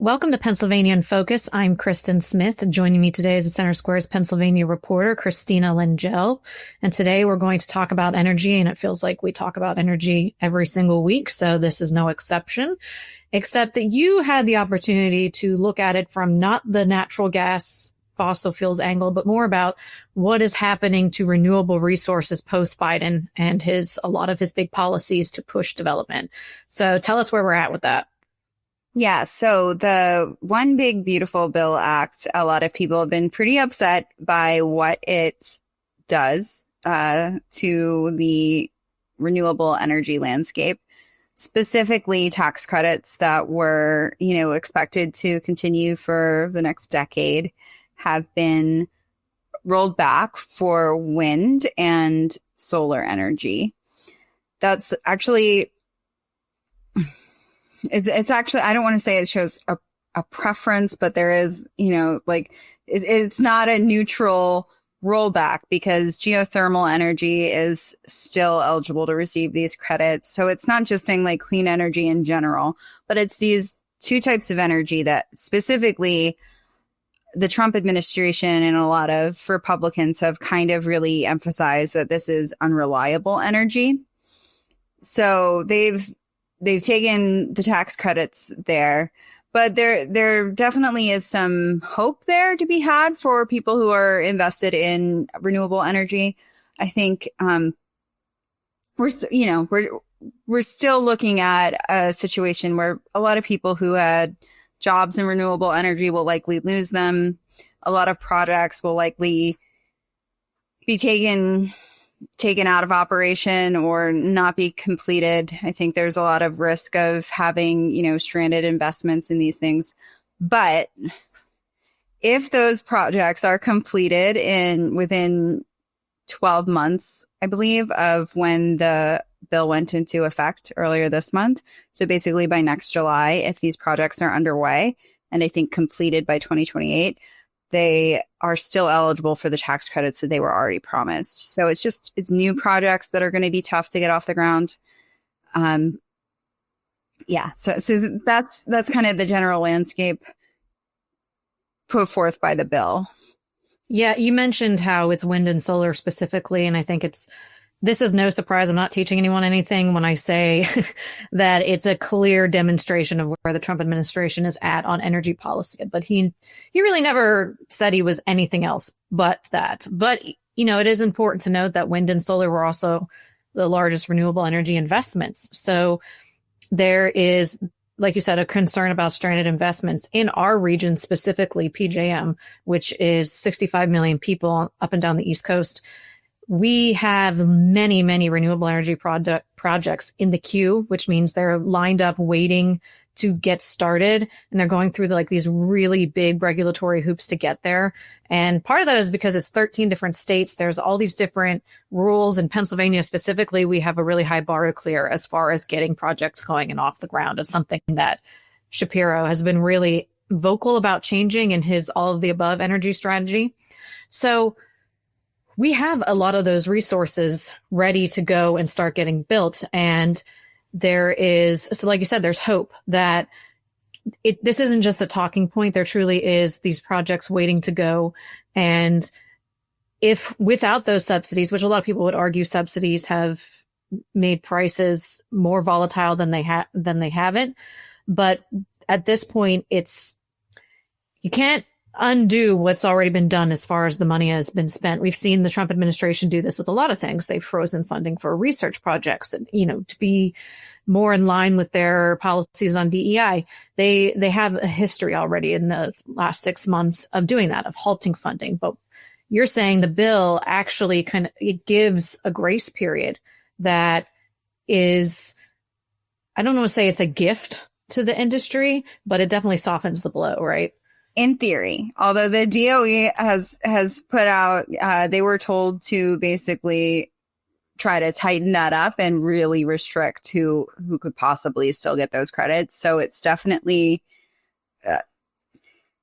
Welcome to Pennsylvania in Focus. I'm Kristen Smith. Joining me today is the Center Square's Pennsylvania reporter, Christina Lengel. And today we're going to talk about energy, and it feels like we talk about energy every single week, so this is no exception, except that you had the opportunity to look at it from not the natural gas fossil fuels angle, but more about what is happening to renewable resources post-Biden and a lot of his big policies to push development. So tell us where we're at with that. Yeah, so the One Big Beautiful Bill Act, a lot of people have been pretty upset by what it does to the renewable energy landscape, specifically tax credits that were, expected to continue for the next decade have been rolled back for wind and solar energy. That's actually... It's actually, I don't want to say it shows a preference, but there is, it's not a neutral rollback because geothermal energy is still eligible to receive these credits. So it's not just saying like clean energy in general, but it's these two types of energy that specifically the Trump administration and a lot of Republicans have kind of emphasized that this is unreliable energy. So they've taken the tax credits there, but there definitely is some hope there to be had for people who are invested in renewable energy. I think we're still looking at a situation where a lot of people who had jobs in renewable energy will likely lose them. A lot of projects will likely be taken out of operation or not be completed. I think there's a lot of risk of having, stranded investments in these things. But if those projects are completed within 12 months, I believe, of when the bill went into effect earlier this month, so basically by next July, if these projects are underway and I think completed by 2028, they are still eligible for the tax credits that they were already promised. So it's new projects that are going to be tough to get off the ground. So that's kind of the general landscape put forth by the bill. Yeah, you mentioned how it's wind and solar specifically, and I think this is no surprise. I'm not teaching anyone anything when I say that it's a clear demonstration of where the Trump administration is at on energy policy. But he really never said he was anything else but that. But, it is important to note that wind and solar were also the largest renewable energy investments. So there is, like you said, a concern about stranded investments in our region, specifically PJM, which is 65 million people up and down the East Coast. We have many, many renewable energy projects in the queue, which means they're lined up waiting to get started. And they're going through these really big regulatory hoops to get there. And part of that is because it's 13 different states. There's all these different rules. In Pennsylvania specifically, we have a really high bar to clear as far as getting projects going and off the ground. It's something that Shapiro has been really vocal about changing in his all of the above energy strategy. So we have a lot of those resources ready to go and start getting built. And so like you said, there's hope that this isn't just a talking point. There truly is these projects waiting to go. And if without those subsidies, which a lot of people would argue subsidies have made prices more volatile than they haven't. But at this point, you can't undo what's already been done as far as the money has been spent. We've seen the Trump administration do this with a lot of things. They've frozen funding for research projects that, to be more in line with their policies on DEI. They have a history already in the last 6 months of doing that, of halting funding. But you're saying the bill actually it gives a grace period that is, I don't want to say it's a gift to the industry, but it definitely softens the blow, right? In theory, although the DOE has put out, they were told to basically try to tighten that up and really restrict who could possibly still get those credits. So it's definitely,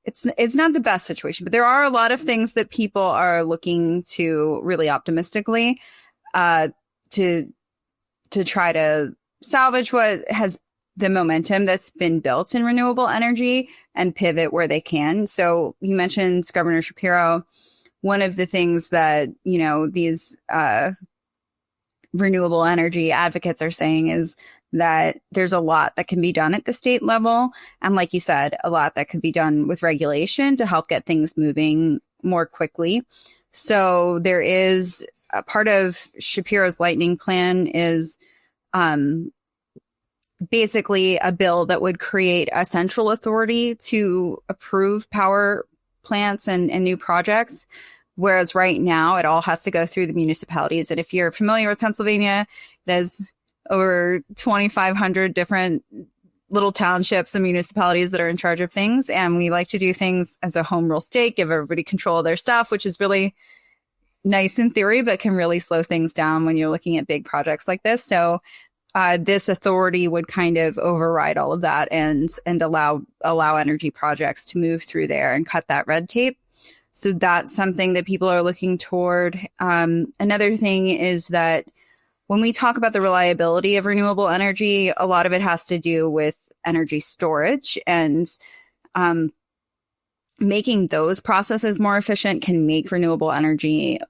it's not the best situation, but there are a lot of things that people are looking to really optimistically, to try to salvage what has the momentum that's been built in renewable energy and pivot where they can. So you mentioned Governor Shapiro. One of the things that, you know, these renewable energy advocates are saying is that there's a lot that can be done at the state level. And like you said, a lot that could be done with regulation to help get things moving more quickly. So there is a part of Shapiro's lightning plan is basically a bill that would create a central authority to approve power plants and new projects. Whereas right now it all has to go through the municipalities. And if you're familiar with Pennsylvania, there's over 2,500 different little townships and municipalities that are in charge of things. And we like to do things as a home rule state, give everybody control of their stuff, which is really nice in theory, but can really slow things down when you're looking at big projects like this. So this authority would kind of override all of that and allow energy projects to move through there and cut that red tape. So that's something that people are looking toward. Another thing is that when we talk about the reliability of renewable energy, a lot of it has to do with energy storage, and making those processes more efficient can make renewable energy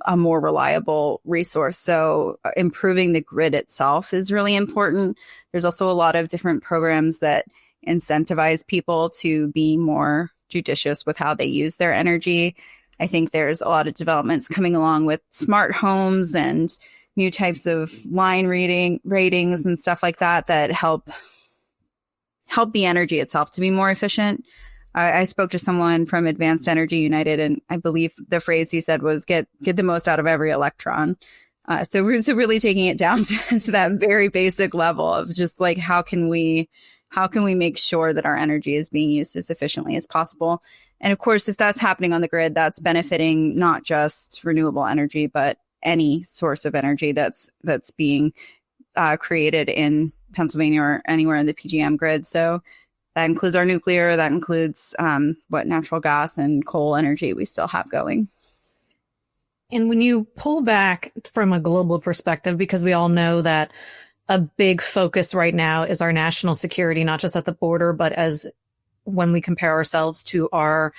a more reliable resource. So improving the grid itself is really important. There's also a lot of different programs that incentivize people to be more judicious with how they use their energy. I think there's a lot of developments coming along with smart homes and new types of line ratings and stuff like that that help the energy itself to be more efficient. I spoke to someone from Advanced Energy United, and I believe the phrase he said was get the most out of every electron. So we're really taking it down to that very basic level of just like, how can we make sure that our energy is being used as efficiently as possible? And of course, if that's happening on the grid, that's benefiting not just renewable energy, but any source of energy that's being created in Pennsylvania or anywhere in the PJM grid. So that includes our nuclear, that includes natural gas and coal energy we still have going. And when you pull back from a global perspective, because we all know that a big focus right now is our national security, not just at the border, but as when we compare ourselves to our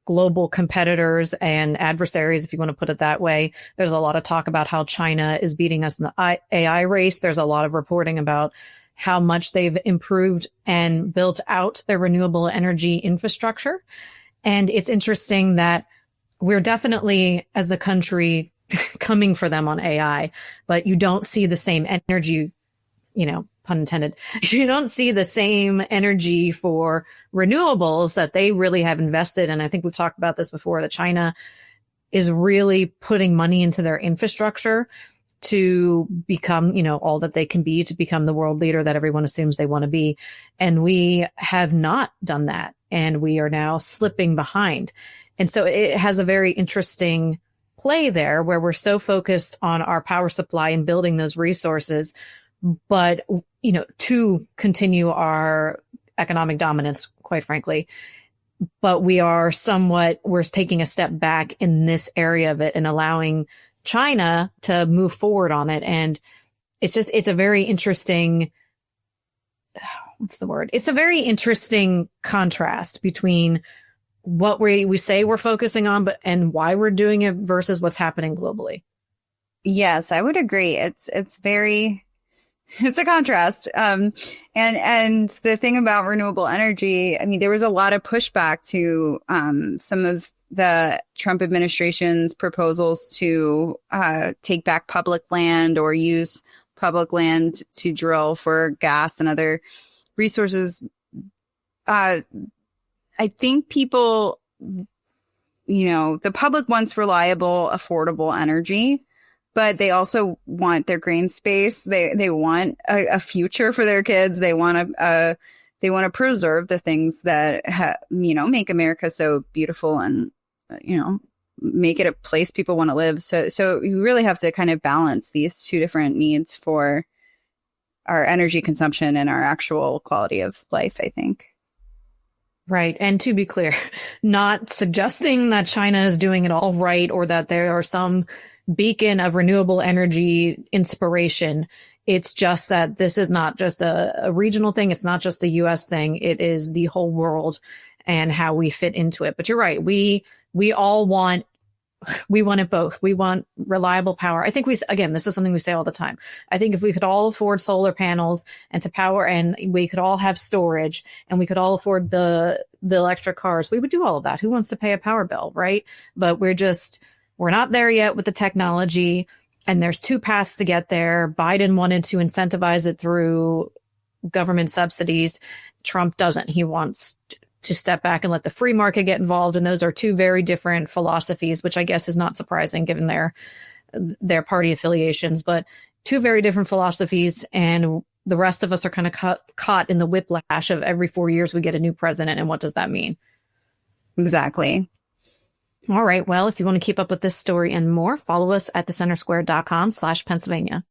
global competitors and adversaries, if you want to put it that way. There's a lot of talk about how China is beating us in the AI race. There's a lot of reporting about how much they've improved and built out their renewable energy infrastructure. And it's interesting that we're definitely, as the country, coming for them on AI, but you don't see the same energy, pun intended. You don't see the same energy for renewables that they really have invested. And I think we've talked about this before, that China is really putting money into their infrastructure to become, all that they can be, to become the world leader that everyone assumes they want to be. And we have not done that. And we are now slipping behind. And so it has a very interesting play there where we're so focused on our power supply and building those resources, but, to continue our economic dominance, quite frankly. But we're taking a step back in this area of it and allowing China to move forward on it. And it's a very interesting, It's a very interesting contrast between what we say we're focusing on, and why we're doing it versus what's happening globally. Yes, I would agree. It's a contrast. And the thing about renewable energy, I mean, there was a lot of pushback to some of the Trump administration's proposals to take back public land or use public land to drill for gas and other resources. I think people, the public wants reliable, affordable energy, but they also want their green space. They want a future for their kids. They want to preserve the things that make America so beautiful and make it a place people want to live. So you really have to kind of balance these two different needs for our energy consumption and our actual quality of life, I think. Right. And to be clear, not suggesting that China is doing it all right or that there are some beacon of renewable energy inspiration It's just that this is not just a regional thing. It's not just a US thing. It is the whole world and how we fit into it. But you're right. We all want it both. We want reliable power. I think again, this is something we say all the time. I think if we could all afford solar panels and to power, and we could all have storage, and we could all afford the electric cars, we would do all of that. Who wants to pay a power bill, right? But we're not there yet with the technology. And there's two paths to get there. Biden wanted to incentivize it through government subsidies. Trump doesn't. He wants to step back and let the free market get involved. And those are two very different philosophies, which I guess is not surprising given their party affiliations, but two very different philosophies. And the rest of us are kind of caught in the whiplash of every 4 years we get a new president. And what does that mean? Exactly. All right. Well, if you want to keep up with this story and more, follow us at thecentersquare.com/Pennsylvania.